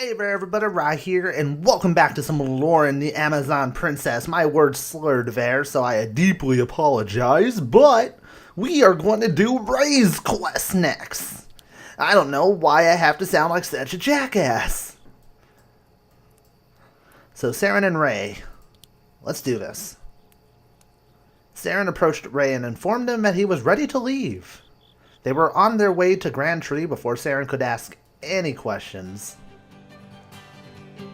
Hey there everybody, Rai here, and welcome back to some Loren, the Amazon Princess. My words slurred there, so I deeply apologize, but we are going to do Ray's quest next. I don't know why I have to sound like such a jackass. So Saren and Ray, let's do this. Saren approached Ray and informed him that he was ready to leave. They were on their way to Grand Tree before Saren could ask any questions.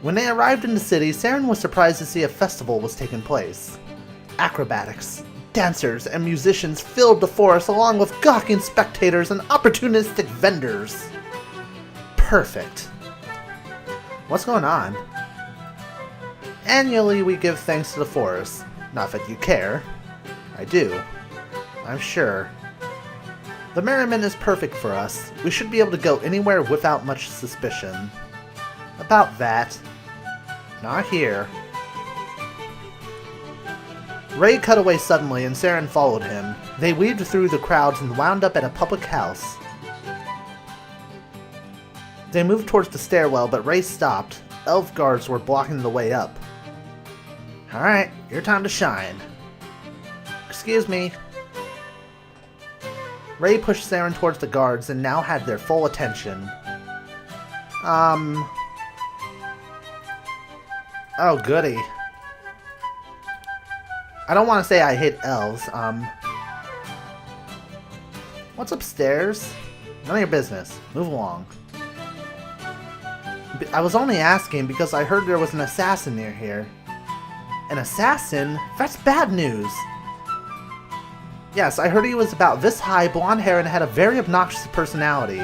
When they arrived in the city, Saren was surprised to see a festival was taking place. Acrobatics, dancers, and musicians filled the forest along with gawking spectators and opportunistic vendors. Perfect. What's going on? Annually, we give thanks to the forest. Not that you care. I do. I'm sure. The merriment is perfect for us. We should be able to go anywhere without much suspicion. About that. Not here. Ray cut away suddenly and Saren followed him. They weaved through the crowds and wound up at a public house. They moved towards the stairwell, but Ray stopped. Elf guards were blocking the way up. Alright, your time to shine. Excuse me. Ray pushed Saren towards the guards and now had their full attention. Oh, goody. I don't want to say I hate elves, What's upstairs? None of your business. Move along. I was only asking because I heard there was an assassin near here. An assassin? That's bad news! Yes, I heard he was about this high, blonde hair, and had a very obnoxious personality.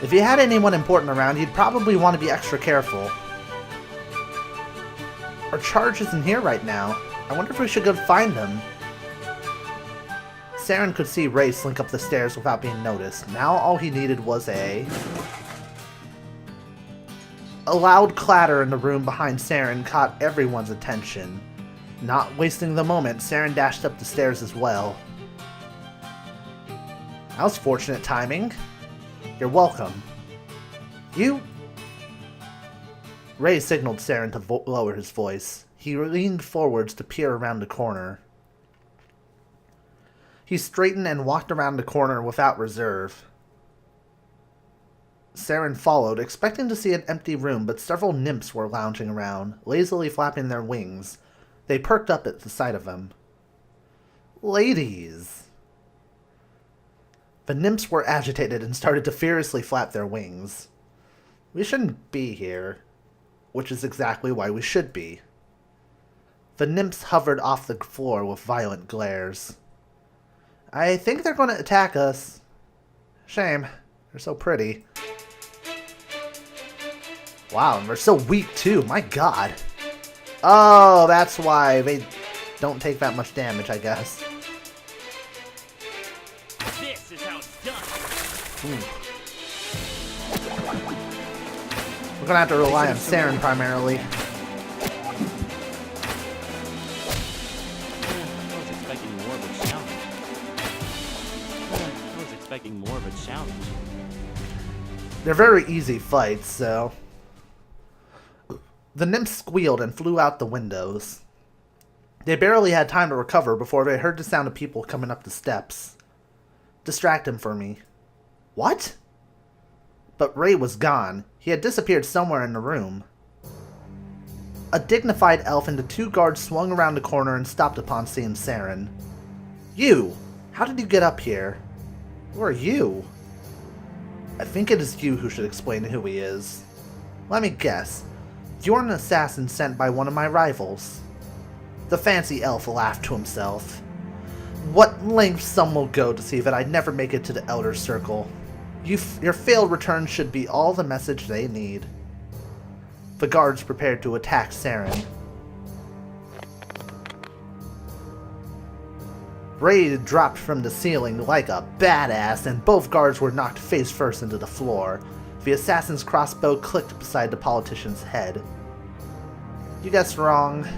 If he had anyone important around, he'd probably want to be extra careful. Our charge isn't here right now. I wonder if we should go find him. Saren could see Ray slink up the stairs without being noticed. Now all he needed was a loud clatter in the room behind Saren caught everyone's attention. Not wasting the moment, Saren dashed up the stairs as well. That was fortunate timing. You're welcome. You... Ray signaled Saren to lower his voice. He leaned forwards to peer around the corner. He straightened and walked around the corner without reserve. Saren followed, expecting to see an empty room, but several nymphs were lounging around, lazily flapping their wings. They perked up at the sight of him. Ladies! The nymphs were agitated and started to furiously flap their wings. We shouldn't be here. Which is exactly why we should be. The nymphs hovered off the floor with violent glares. I think they're going to attack us. Shame. They're so pretty. Wow, and they're so weak too. My god. Oh, that's why they don't take that much damage, I guess. This is how it's done. Ooh. We're gonna have to rely on Saren primarily. I was expecting more of a challenge. I was expecting more of a challenge. They're very easy fights, so... The nymphs squealed and flew out the windows. They barely had time to recover before they heard the sound of people coming up the steps. Distract him for me. What? But Ray was gone. He had disappeared somewhere in the room. A dignified elf and the two guards swung around the corner and stopped upon seeing Saren. You! How did you get up here? Who are you? I think it is you who should explain who he is. Let me guess. You're an assassin sent by one of my rivals. The fancy elf laughed to himself. What lengths some will go to see that I'd never make it to the Elder Circle. Your failed return should be all the message they need. The guards prepared to attack Saren. Ray dropped from the ceiling like a badass, and both guards were knocked face first into the floor. The assassin's crossbow clicked beside the politician's head. You guessed wrong.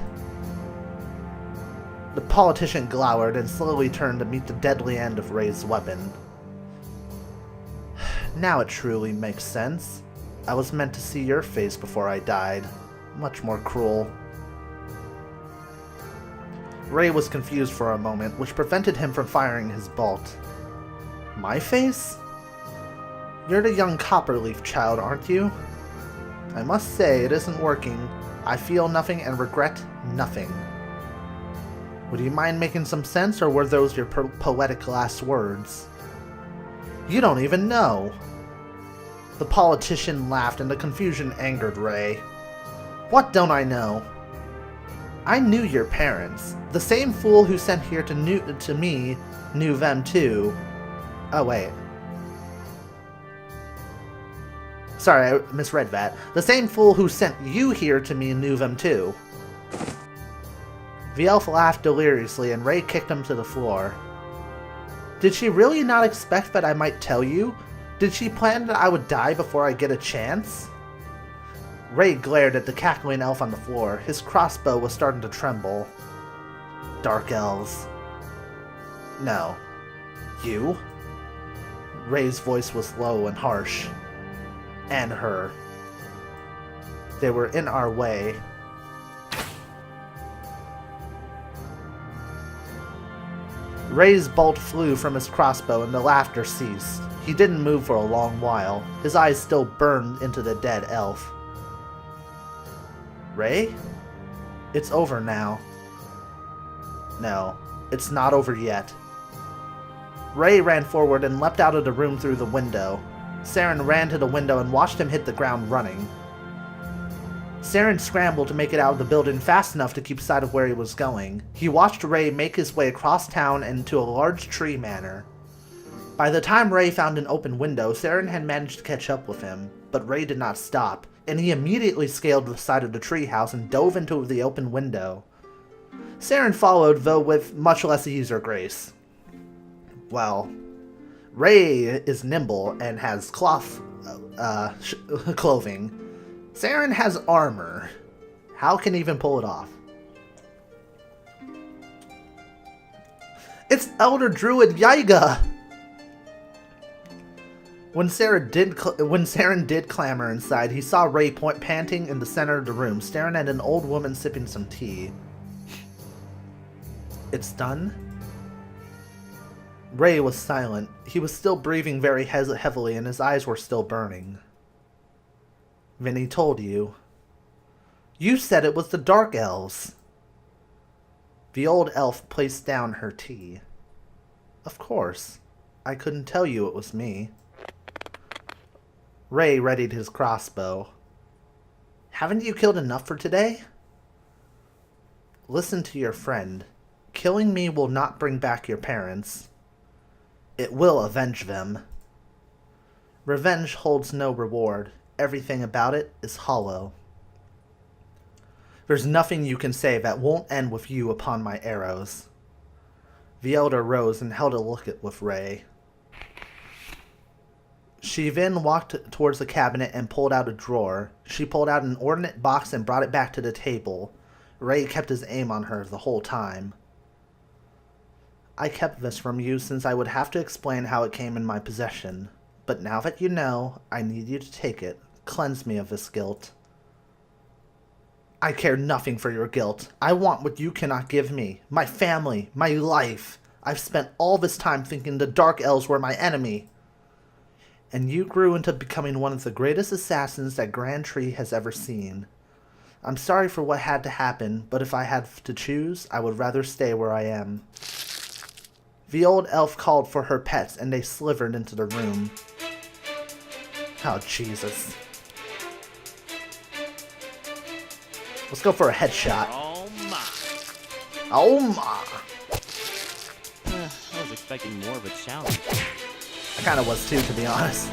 The politician glowered and slowly turned to meet the deadly end of Ray's weapon. Now it truly makes sense. I was meant to see your face before I died. Much more cruel. Ray was confused for a moment, which prevented him from firing his bolt. My face? You're the young Copperleaf child, aren't you? I must say, it isn't working. I feel nothing and regret nothing. Would you mind making some sense, or were those your poetic last words? You don't even know! The politician laughed, and the confusion angered Ray. What don't I know? I knew your parents. The same fool who sent here to me knew them too. Oh, wait. Sorry, I misread that. The same fool who sent you here to me knew them too. The elf laughed deliriously, and Ray kicked him to the floor. Did she really not expect that I might tell you? Did she plan that I would die before I get a chance? Ray glared at the cackling elf on the floor. His crossbow was starting to tremble. Dark elves. No. You? Ray's voice was low and harsh. And her. They were in our way. Ray's bolt flew from his crossbow and the laughter ceased. He didn't move for a long while. His eyes still burned into the dead elf. Ray? It's over now. No, it's not over yet. Ray ran forward and leapt out of the room through the window. Saren ran to the window and watched him hit the ground running. Saren scrambled to make it out of the building fast enough to keep sight of where he was going. He watched Ray make his way across town and to a large tree manor. By the time Ray found an open window, Saren had managed to catch up with him, but Ray did not stop, and he immediately scaled the side of the treehouse and dove into the open window. Saren followed, though with much less ease or grace. Well, Ray is nimble and has cloth clothing. Saren has armor. How can he even pull it off? It's Elder Druid Yiga! When Saren did clamber inside, he saw Ray panting in the center of the room, staring at an old woman sipping some tea. It's done? Ray was silent. He was still breathing very heavily, and his eyes were still burning. Then he told you. You said it was the Dark Elves. The old elf placed down her tea. Of course. I couldn't tell you it was me. Ray readied his crossbow. Haven't you killed enough for today? Listen to your friend. Killing me will not bring back your parents. It will avenge them. Revenge holds no reward. Everything about it is hollow. There's nothing you can say that won't end with you upon my arrows. The elder rose and held a look with Ray. She then walked towards the cabinet and pulled out a drawer. She pulled out an ornate box and brought it back to the table. Ray kept his aim on her the whole time. I kept this from you since I would have to explain how it came in my possession. But now that you know, I need you to take it. Cleanse me of this guilt. I care nothing for your guilt. I want what you cannot give me. My family. My life. I've spent all this time thinking the Dark Elves were my enemy. And you grew into becoming one of the greatest assassins that Grand Tree has ever seen. I'm sorry for what had to happen, but if I had to choose, I would rather stay where I am. The old elf called for her pets, and they slithered into the room. Oh, Jesus. Let's go for a headshot. Oh my. Oh my. I was expecting more of a challenge. I kind of was too, to be honest.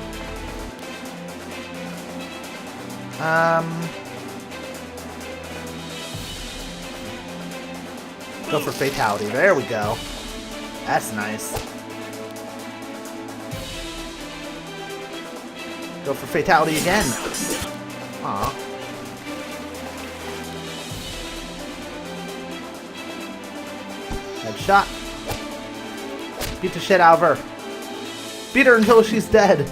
Go for fatality. There we go. That's nice. Go for fatality again. Aw. Headshot. Beat the shit out of her. Beat her until she's dead.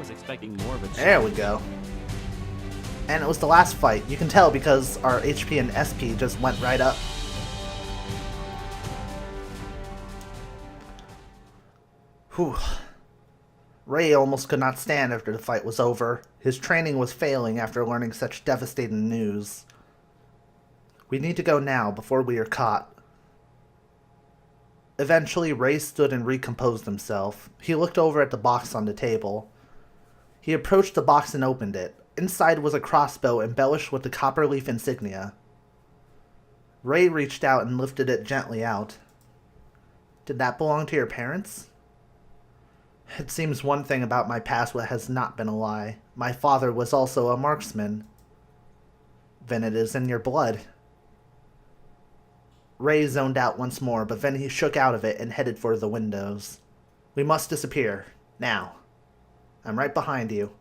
was expecting more of a challenge. There we go. And it was the last fight. You can tell because our HP and SP just went right up. Whew. Ray almost could not stand after the fight was over. His training was failing after learning such devastating news. We need to go now before we are caught. Eventually, Ray stood and recomposed himself. He looked over at the box on the table. He approached the box and opened it. Inside was a crossbow embellished with the copper leaf insignia. Ray reached out and lifted it gently out. Did that belong to your parents? It seems one thing about my past has not been a lie. My father was also a marksman. Then it is in your blood. Ray zoned out once more, but then he shook out of it and headed for the windows. We must disappear. Now. I'm right behind you.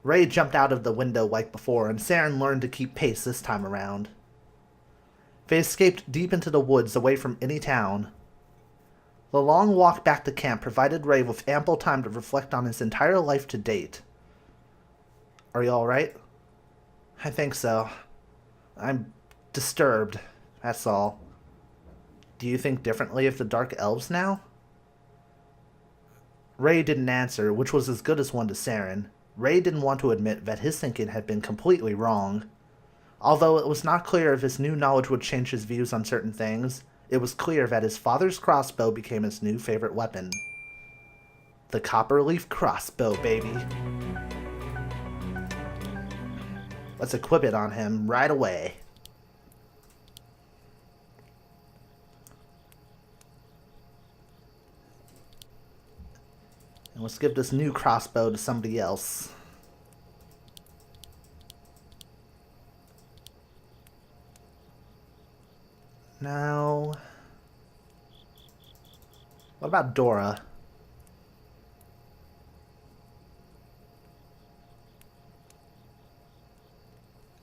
Ray jumped out of the window like before, and Saren learned to keep pace this time around. They escaped deep into the woods away from any town. The long walk back to camp provided Ray with ample time to reflect on his entire life to date. Are you alright? I think so. I'm disturbed, that's all. Do you think differently of the Dark Elves now? Ray didn't answer, which was as good as one to Saren. Ray didn't want to admit that his thinking had been completely wrong. Although it was not clear if his new knowledge would change his views on certain things, it was clear that his father's crossbow became his new favorite weapon. The copperleaf crossbow, baby. Let's equip it on him right away. And let's give this new crossbow to somebody else. Now, what about Dora?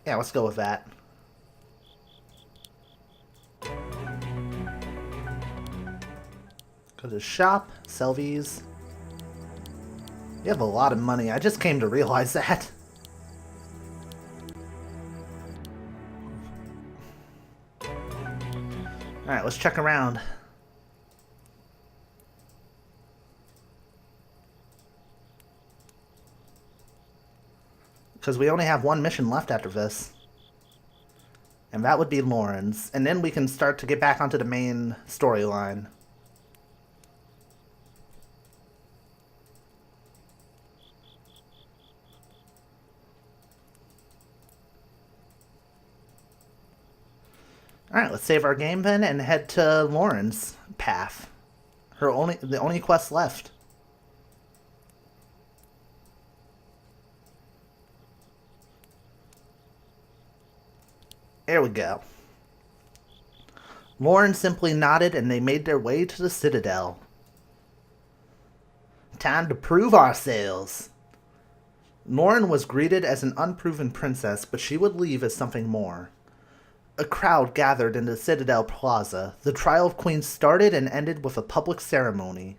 Yeah, let's go with that. Go to the shop, sell these. You have a lot of money. I just came to realize that. Alright, let's check around. Because we only have one mission left after this. And that would be Loren's. And then we can start to get back onto the main storyline. Alright, let's save our game then and head to Loren's path. The only quest left. There we go. Loren simply nodded and they made their way to the Citadel. Time to prove ourselves. Loren was greeted as an unproven princess, but she would leave as something more. A crowd gathered in the Citadel Plaza. The trial of queens started and ended with a public ceremony.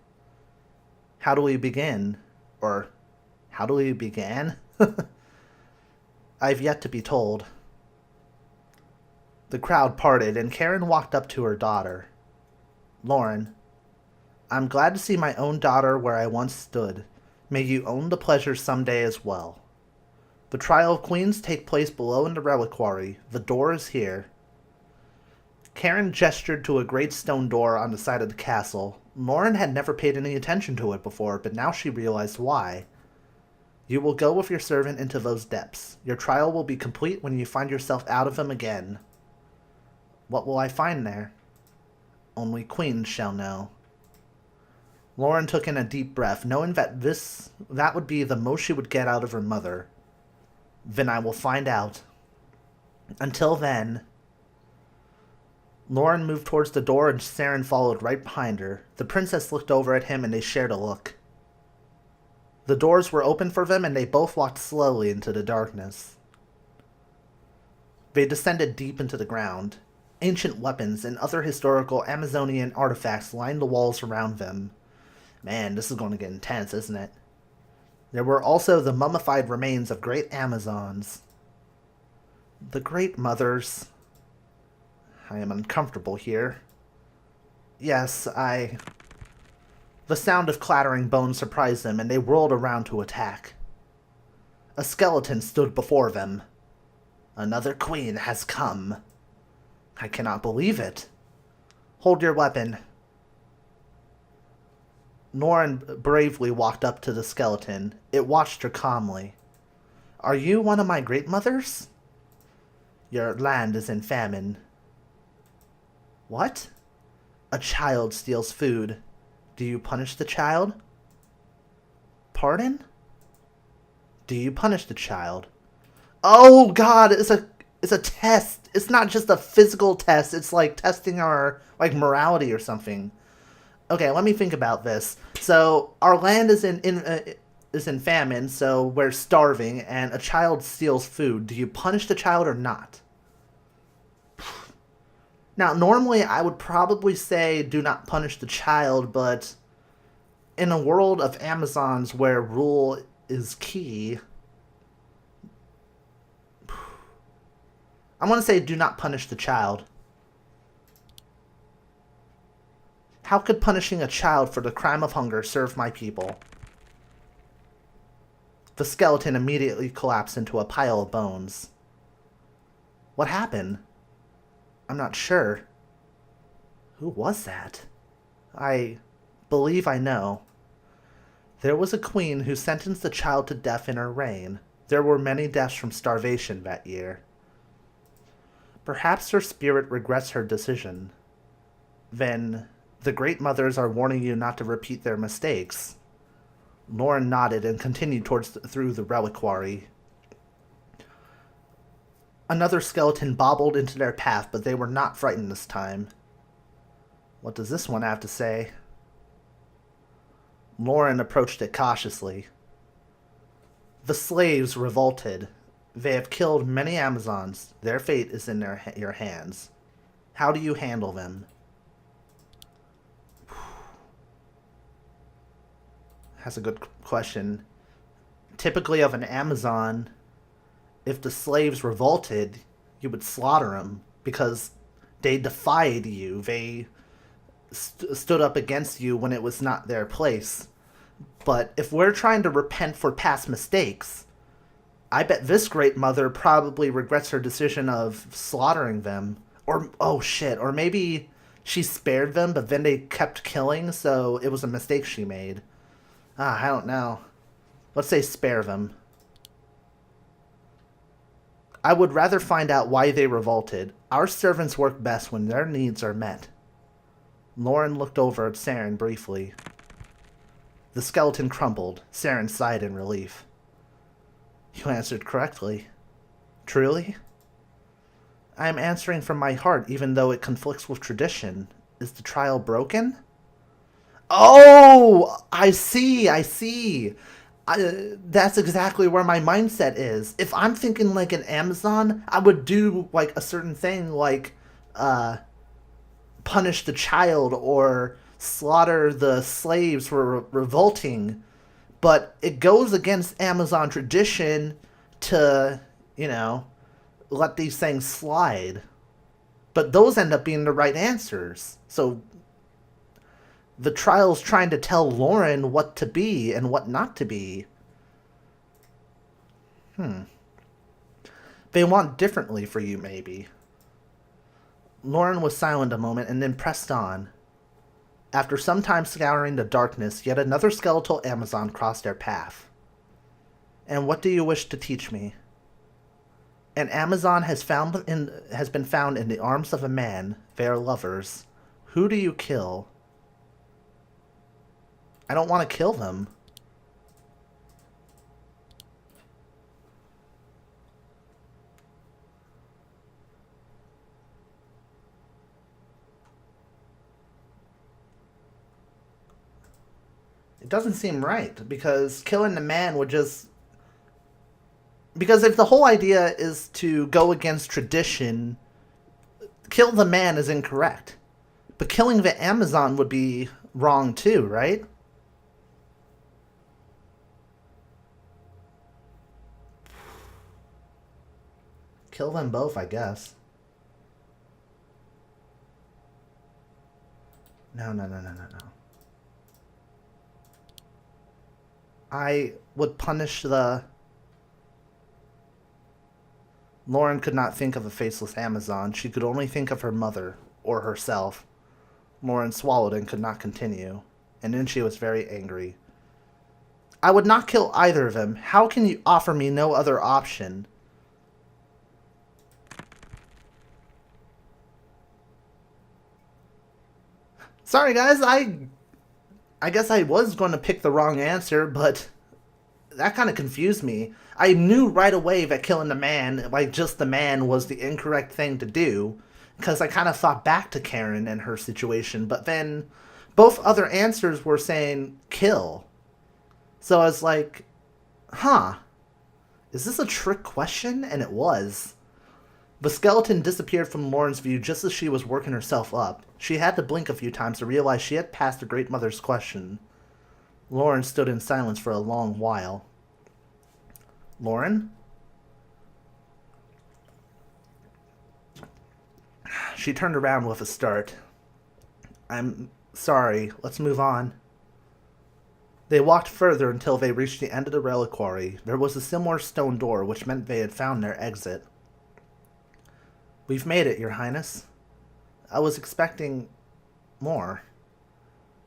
How do we begin? Or, how do we begin? I've yet to be told. The crowd parted, and Karen walked up to her daughter. Loren, I'm glad to see my own daughter where I once stood. May you own the pleasure someday as well. The trial of queens take place below in the reliquary. The door is here. Karen gestured to a great stone door on the side of the castle. Loren had never paid any attention to it before, but now she realized why. You will go with your servant into those depths. Your trial will be complete when you find yourself out of them again. What will I find there? Only queens shall know. Loren took in a deep breath, knowing that that would be the most she would get out of her mother. Then I will find out. Until then... Loren moved towards the door and Saren followed right behind her. The princess looked over at him and they shared a look. The doors were open for them and they both walked slowly into the darkness. They descended deep into the ground. Ancient weapons and other historical Amazonian artifacts lined the walls around them. Man, this is going to get intense, isn't it? There were also the mummified remains of great Amazons. The Great Mothers. I am uncomfortable here. Yes, The sound of clattering bones surprised them, and they whirled around to attack. A skeleton stood before them. Another queen has come. I cannot believe it. Hold your weapon. Loren bravely walked up to the skeleton. It watched her calmly. Are you one of my great mothers? Your land is in famine. What? A child steals food. Do you punish the child? Pardon? Do you punish the child? Oh God, it's a test. It's not just a physical test. It's like testing our morality or something. Okay, let me think about this. So our land is in famine, so we're starving, and a child steals food. Do you punish the child or not? Now, normally I would probably say do not punish the child, but in a world of Amazons where rule is key, I want to say do not punish the child. How could punishing a child for the crime of hunger serve my people? The skeleton immediately collapsed into a pile of bones. What happened? I'm not sure. Who was that? I believe I know. There was a queen who sentenced a child to death in her reign. There were many deaths from starvation that year. Perhaps her spirit regrets her decision. Then, the Great Mothers are warning you not to repeat their mistakes. Loren nodded and continued through the reliquary. Another skeleton bobbled into their path, but they were not frightened this time. What does this one have to say? Loren approached it cautiously. The slaves revolted. They have killed many Amazons. Their fate is in your hands. How do you handle them? That's a good question. Typically of an Amazon, if the slaves revolted, you would slaughter them because they defied you. They stood up against you when it was not their place. But if we're trying to repent for past mistakes, I bet this Great Mother probably regrets her decision of slaughtering them. Or, oh shit, or maybe she spared them, but then they kept killing, so it was a mistake she made. I don't know. Let's say spare them. I would rather find out why they revolted. Our servants work best when their needs are met. Loren looked over at Saren briefly. The skeleton crumbled. Saren sighed in relief. You answered correctly. Truly? I am answering from my heart, even though it conflicts with tradition. Is the trial broken? Oh! I see! That's exactly where my mindset is. If I'm thinking like an Amazon, I would do like a certain thing like punish the child or slaughter the slaves for revolting. But it goes against Amazon tradition to, let these things slide. But those end up being the right answers. So the trial's trying to tell Loren what to be and what not to be. They want differently for you, maybe. Loren was silent a moment and then pressed on. After some time scouring the darkness, yet another skeletal Amazon crossed their path. And what do you wish to teach me? An Amazon has been found in the arms of a man. They are lovers. Who do you kill? I don't want to kill them. It doesn't seem right, because killing the man would just... Because if the whole idea is to go against tradition, kill the man is incorrect. But killing the Amazon would be wrong too, right? Kill them both, I guess. No. I would punish the... Loren could not think of a faceless Amazon. She could only think of her mother, or herself. Loren swallowed and could not continue, and then she was very angry. I would not kill either of them. How can you offer me no other option? Sorry, guys, I guess I was going to pick the wrong answer, but that kind of confused me. I knew right away that killing the man, like just the man, was the incorrect thing to do, because I kind of thought back to Karen and her situation, but then both other answers were saying kill. So I was like, huh, is this a trick question? And it was. The skeleton disappeared from Loren's view just as she was working herself up. She had to blink a few times to realize she had passed the Great Mother's question. Loren stood in silence for a long while. Loren? She turned around with a start. I'm sorry. Let's move on. They walked further until they reached the end of the reliquary. There was a similar stone door, which meant they had found their exit. We've made it, Your Highness. I was expecting more.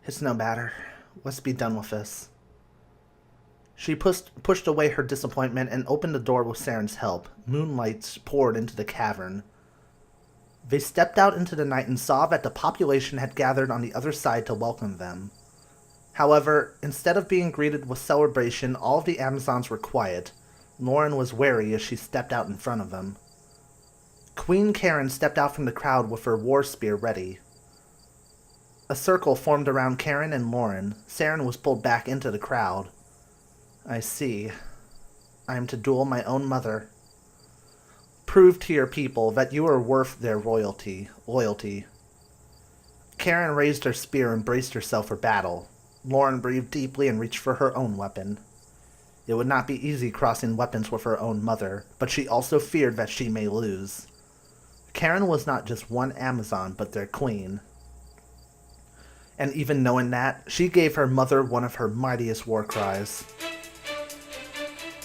It's no matter. Let's be done with this. She pushed away her disappointment and opened the door with Saren's help. Moonlight poured into the cavern. They stepped out into the night and saw that the population had gathered on the other side to welcome them. However, instead of being greeted with celebration, all of the Amazons were quiet. Loren was wary as she stepped out in front of them. Queen Karen stepped out from the crowd with her war spear ready. A circle formed around Karen and Loren. Saren was pulled back into the crowd. I see. I am to duel my own mother. Prove to your people that you are worth their loyalty. Karen raised her spear and braced herself for battle. Loren breathed deeply and reached for her own weapon. It would not be easy crossing weapons with her own mother, but she also feared that she may lose. Karen was not just one Amazon, but their queen. And even knowing that, she gave her mother one of her mightiest war cries.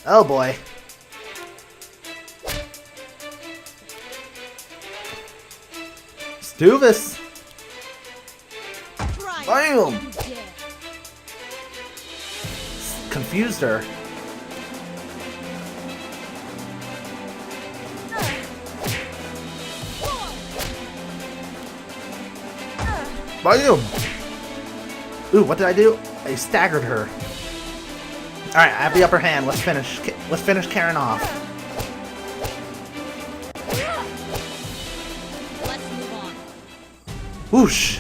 Oh boy. Let's do this! Bam! Confused her. Bam! Ooh, what did I do? I staggered her. Alright, I have the upper hand. Let's finish Karen off. Let's move on. Whoosh!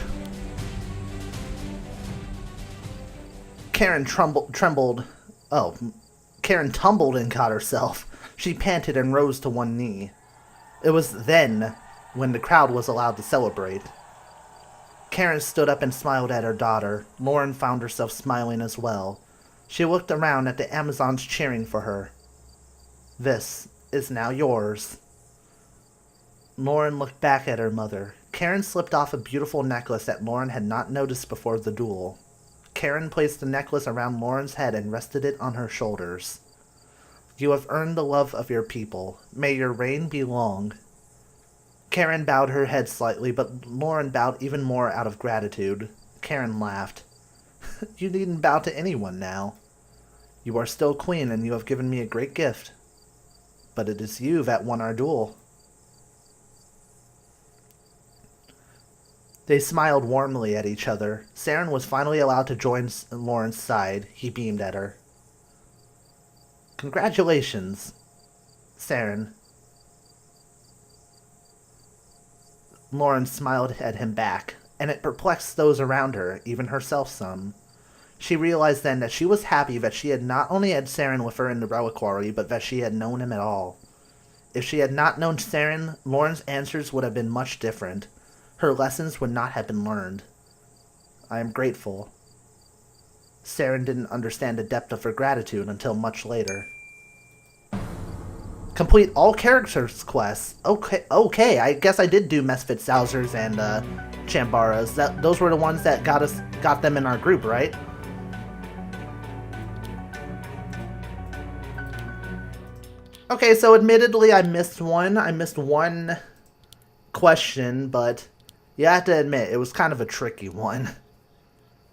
Karen trembled. Oh, Karen tumbled and caught herself. She panted and rose to one knee. It was then when the crowd was allowed to celebrate. Karen stood up and smiled at her daughter. Loren found herself smiling as well. She looked around at the Amazons cheering for her. This is now yours. Loren looked back at her mother. Karen slipped off a beautiful necklace that Loren had not noticed before the duel. Karen placed the necklace around Loren's head and rested it on her shoulders. You have earned the love of your people. May your reign be long. Karen bowed her head slightly, but Loren bowed even more out of gratitude. Karen laughed. You needn't bow to anyone now. You are still queen, and you have given me a great gift. But it is you that won our duel. They smiled warmly at each other. Saren was finally allowed to join Loren's side. He beamed at her. Congratulations, Saren. Loren smiled at him back, and it perplexed those around her, even herself some. She realized then that she was happy that she had not only had Saren with her in the reliquary, but that she had known him at all. If she had not known Saren, Loren's answers would have been much different. Her lessons would not have been learned. I am grateful. Saren didn't understand the depth of her gratitude until much later. Complete all characters quests. Okay, I guess I did do Misfit Sousers and Chambaras. Those were the ones that got them in our group, right? Okay, so admittedly I missed one. I missed one question, but you have to admit, it was kind of a tricky one.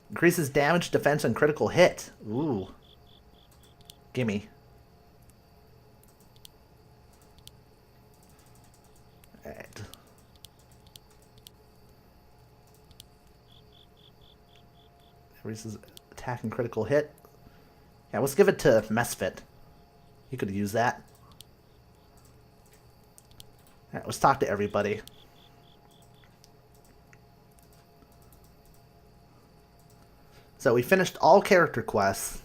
Increases damage, defense, and critical hit. Ooh. Gimme. Alright. Increases attack and critical hit. Yeah, let's give it to Misfit. He could use that. Alright, let's talk to everybody. So we finished all character quests,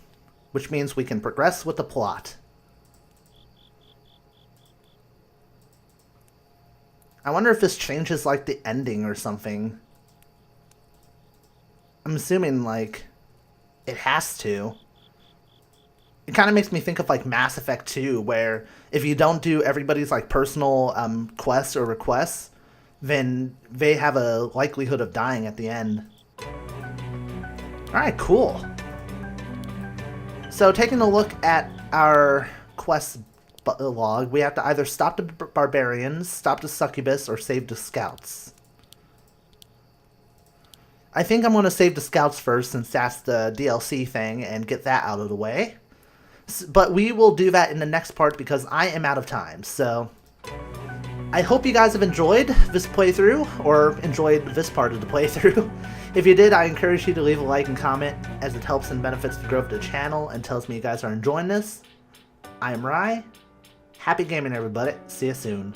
which means we can progress with the plot. I wonder if this changes, like, the ending or something. I'm assuming, like, it has to. It kind of makes me think of, like, Mass Effect 2, where if you don't do everybody's, like, personal quests or requests, then they have a likelihood of dying at the end. Alright, cool. So, taking a look at our quest log, we have to either stop the barbarians, stop the succubus, or save the scouts. I think I'm going to save the scouts first, since that's the DLC thing, and get that out of the way. But we will do that in the next part because I am out of time. So I hope you guys have enjoyed this playthrough, or enjoyed this part of the playthrough. If you did, I encourage you to leave a like and comment, as it helps and benefits the growth of the channel and tells me you guys are enjoying this. I am Rye. Happy gaming, everybody. See you soon.